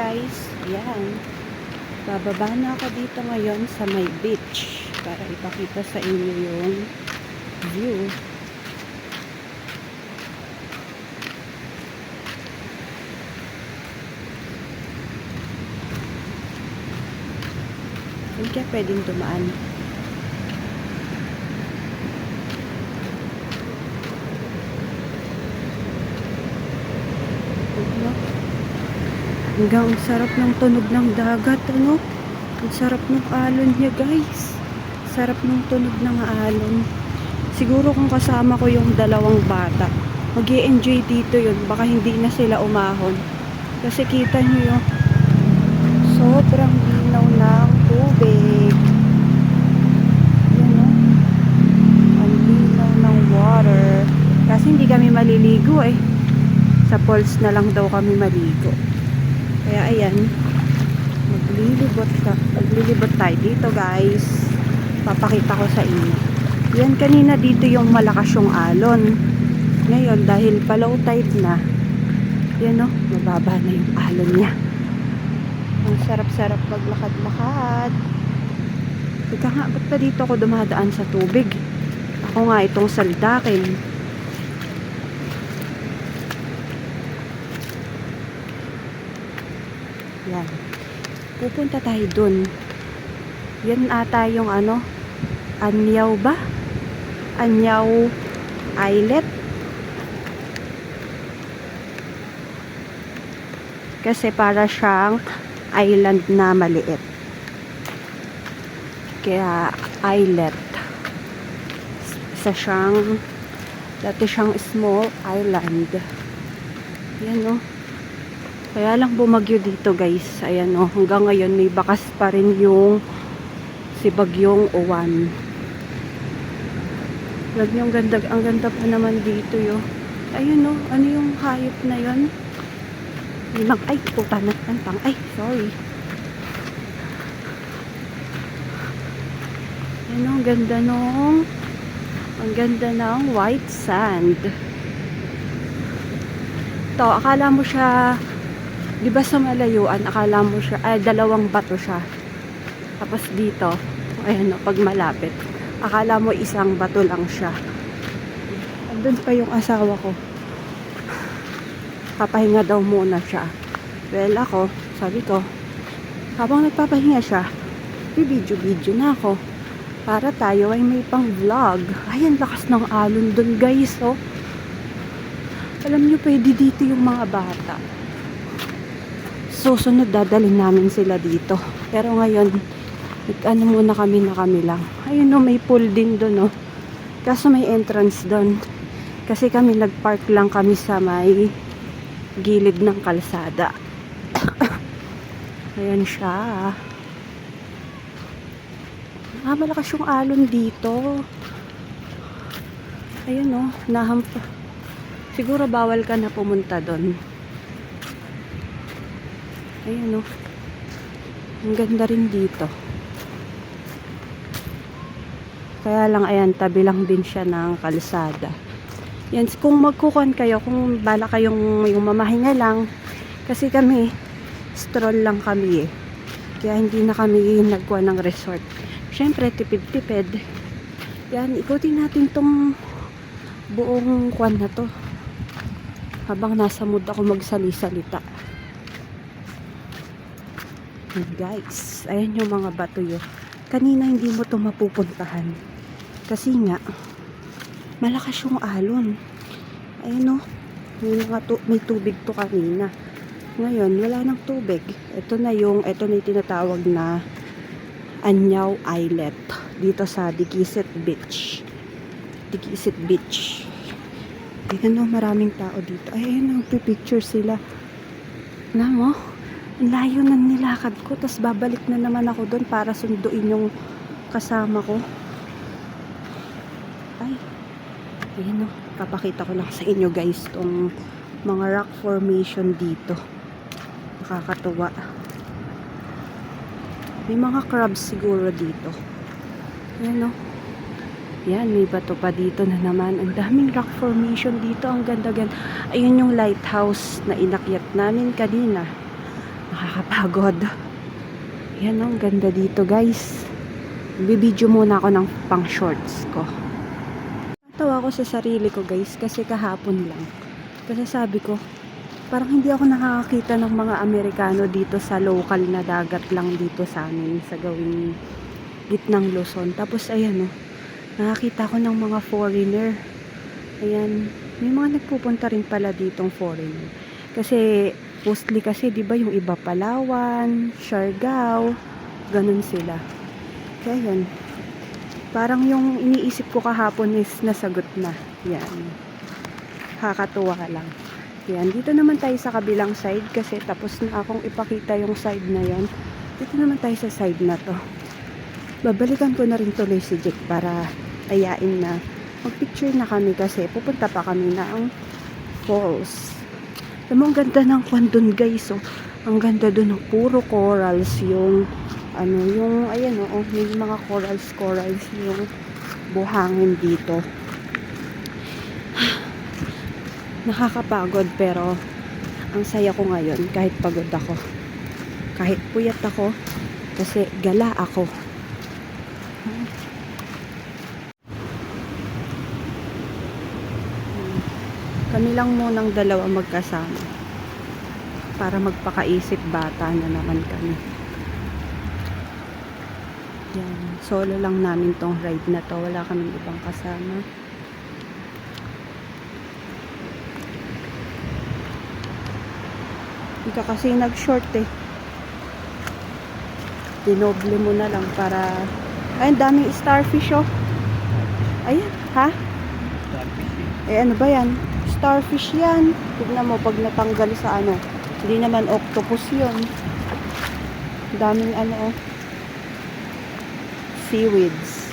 guys, ayan. Bababa na ako dito ngayon sa may beach para ipakita sa inyo yung view. Hindi kaya pwedeng dumaan. Hanggang ang sarap ng tunog ng dagat, ano? Ang sarap ng alon niya, guys. Sarap ng tunog ng alon. Siguro kung kasama ko yung dalawang bata, mag-i-enjoy dito yun. Baka hindi na sila umahon. Kasi kita nyo yung sobrang linaw ng tubig. Yan, no? Ang linaw ng water. Kasi hindi kami maliligo eh. Sa falls na lang daw kami maligo. Kaya ayan, maglilibot tayo dito guys. Papakita ko sa inyo. Yan, kanina dito yung malakas yung alon. Ngayon dahil pa-low tide na, yan o, mababa na yung alon niya. Ang sarap-sarap maglakad-lakad. Teka nga, ba't pa dito ako dumadaan sa tubig? Ako nga itong saldakin. Yan. Pupunta tayo dun. Yan ata yung ano, Anyaw ba? Anyaw Islet. Kasi para siyang island na maliit. Kaya islet. Dati siyang small island. Yan o. Kaya lang bumagyo dito guys. Ayan o, hanggang ngayon may bakas pa rin yung si Bagyong Uwan. Alam nyo, ang ganda pa naman dito yo. Ayun o, ano yung hayop na yun? Ay, puta na. Ay, sorry. Ayun o, ang ganda ng white sand. Ito, akala mo siya, di ba sa malayuan, akala mo siya, dalawang bato siya. Tapos dito, ayan o, pag malapit, akala mo isang bato lang siya. Andun pa yung asawa ko. Papahinga daw muna siya. Well, ako, sabi ko, habang nagpapahinga siya, bibidyo-video na ako. Para tayo ay may pang vlog. Ayan, lakas ng alon dun guys, oh. Alam nyo, pwede dito yung mga bata. Susunod dadalhin namin sila dito. Pero ngayon, ano muna kami lang. Ayun no, may pool din doon, no. Kaso may entrance doon. Kasi kami nagpark lang kami sa may gilid ng kalsada. Ayan siya. Malakas yung alon dito. Ayun no, nahampa. Siguro bawal ka na pumunta doon. Ayun o. Ang ganda rin dito. Kaya lang, ayan, tabi lang din siya ng kalsada. Yan, kung magkukuhan kayo, kung bala kayong yung mamahinga lang, kasi kami, stroll lang kami eh. Kaya hindi na kami nagkuha ng resort. Siyempre, tipid-tipid. Yan, ikutin natin tong buong kuwan na to. Habang nasa mood ako magsali-salita. Guys, ayan yung mga bato yun. Kanina hindi mo to mapupuntahan. Kasi nga, malakas yung alon. Ayan o, may tubig to kanina. Ngayon, wala nang tubig. Ito na yung tinatawag na Anyaw Islet. Dito sa Dikisit Beach. Dikisit Beach. Ayan o, maraming tao dito. Ayan o, pipicture sila. Alam mo? Ang layo na nilakad ko, tapos babalik na naman ako doon para sunduin yung kasama ko. Ay, ayan o, papakita ko lang sa inyo guys tong mga rock formation dito. Nakakatuwa. May mga crabs siguro dito. Ayan o. Yan, may bato pa dito na naman. Ang daming rock formation dito. Ang ganda-ganda. Ayun yung lighthouse na inakyat namin kanina. Nakakapagod. Yan ang ganda dito guys. Bibidyo muna ako ng pang shorts ko. Tawa ko sa sarili ko guys kasi kahapon lang. Kasi sabi ko, parang hindi ako nakakakita ng mga Amerikano dito sa local na dagat lang dito sa amin sa gawing gitnang Luzon. Tapos ayan nakakita ko ng mga foreigner. Ayan, may mga nagpupunta rin pala ditong foreigner. Kasi mostly kasi 'di ba yung iba Palawan, Siargao, ganun sila. Kaya yun, parang yung iniisip ko kahapon is nasagot na. Yan. Kakatuwa lang. Yan, dito naman tayo sa kabilang side kasi tapos na akong ipakita yung side na yan. Dito naman tayo sa side na to. Babalikan ko na rin tuloy si Jake para ayain na mag-picture na kami kasi pupunta pa kami na ang falls. Alam mo, ang ganda ng kwan dun guys. Ang ganda dun, puro corals yung yung ayan may mga corals yung buhangin dito. Nakakapagod pero ang saya ko ngayon kahit pagod ako. Kahit puyat ako kasi gala ako. Kami lang munang dalawa magkasama para magpakaisip bata na naman kami. Yan, solo lang namin tong ride na to, wala kaming ibang kasama. Hindi ka kasi nag-short dinoble mo na lang para ayun, daming starfish ayan, ha? Ano ba yan? Starfish yan. Tignan mo pag natanggal sa hindi naman octopus yun. Daming seaweeds.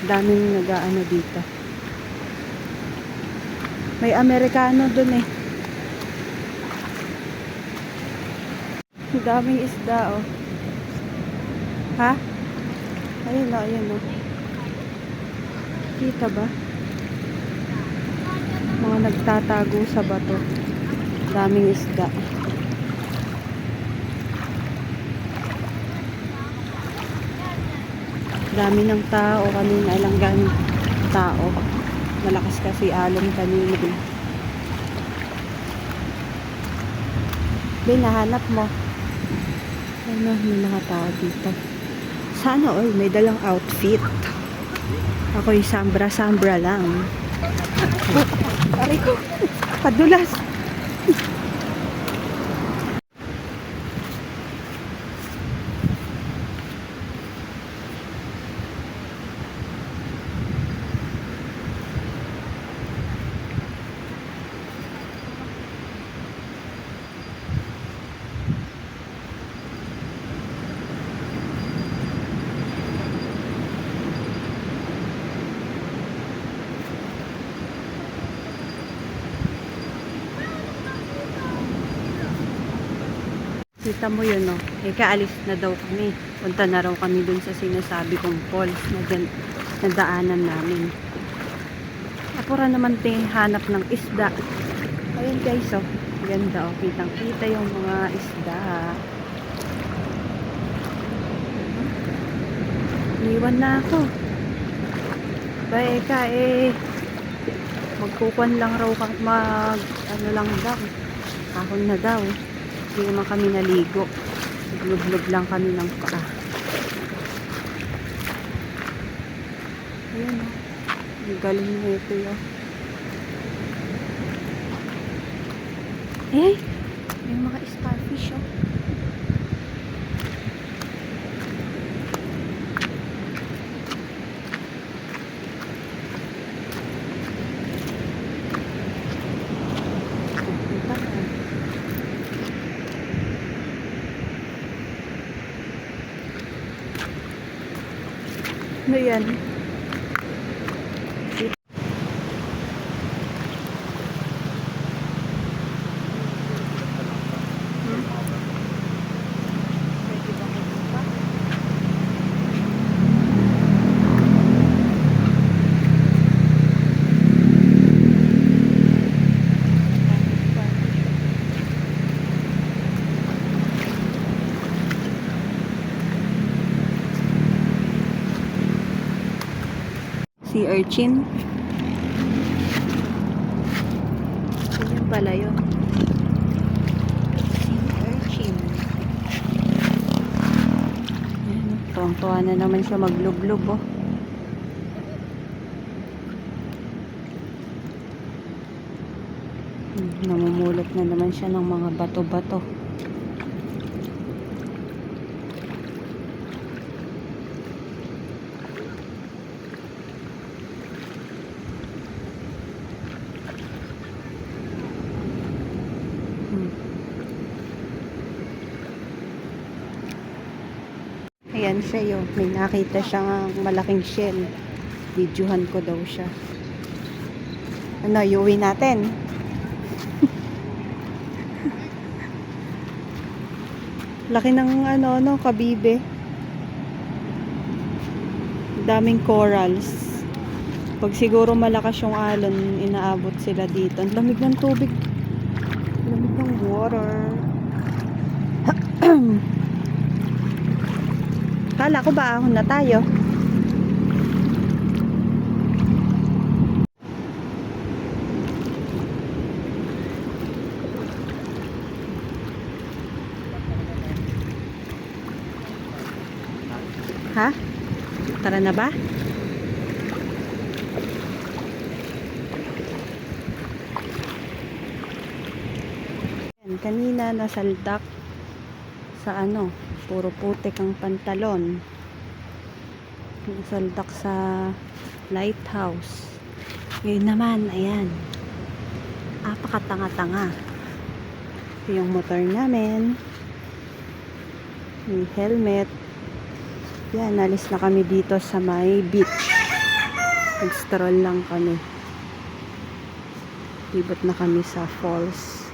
Daming dito. May Amerikano dun daming isda ha? Ayun kita ba? Mga nagtatago sa bato. Daming isda. Dami ng tao kanina, ilang tao. Malakas kasi alon kanina. Nahanap mo. May mga tao dito. Sana may dalang outfit. Ako'y sambra lang. Aray ko, padulas. Kita mo yun kaalis na daw kami. Punta na raw kami dun sa sinasabi kong falls na daanan namin. Apura naman hanap ng isda. Ayan guys ganda kitang kita yung mga isda. Iwan na ako. Eka magkukuan lang raw lang daw. Kahon na daw. Hindi naman kami naligo. Naglublob lang kami ng paa. Ayan ang galing na ito may mga starfish Ano yan? Sea urchin. Yun pala yun. Sea urchin. Ayan, tuwang-tuwa na naman siya maglublob, oh. Namumulot na naman siya ng mga bato-bato. Ayan siya yun. May nakita siyang malaking shell. Videohan ko daw siya. Ano, iuwi natin? Laki ng ano, kabibe. Daming corals. Pag siguro malakas yung alon, inaabot sila dito. Ang lamig ng tubig. Lamig ng water. Kala ko ba ahon na tayo? Ha? Tara na ba? Yan, kanina nasaldak sa ano, puro putik ang pantalon. Nasaldak sa lighthouse. Ngayon naman, ayan. Apakatanga-tanga. Ito yung motor namin. May helmet. Yan, alis na kami dito sa may beach. Nag-stroll lang kami. Libot na kami sa falls.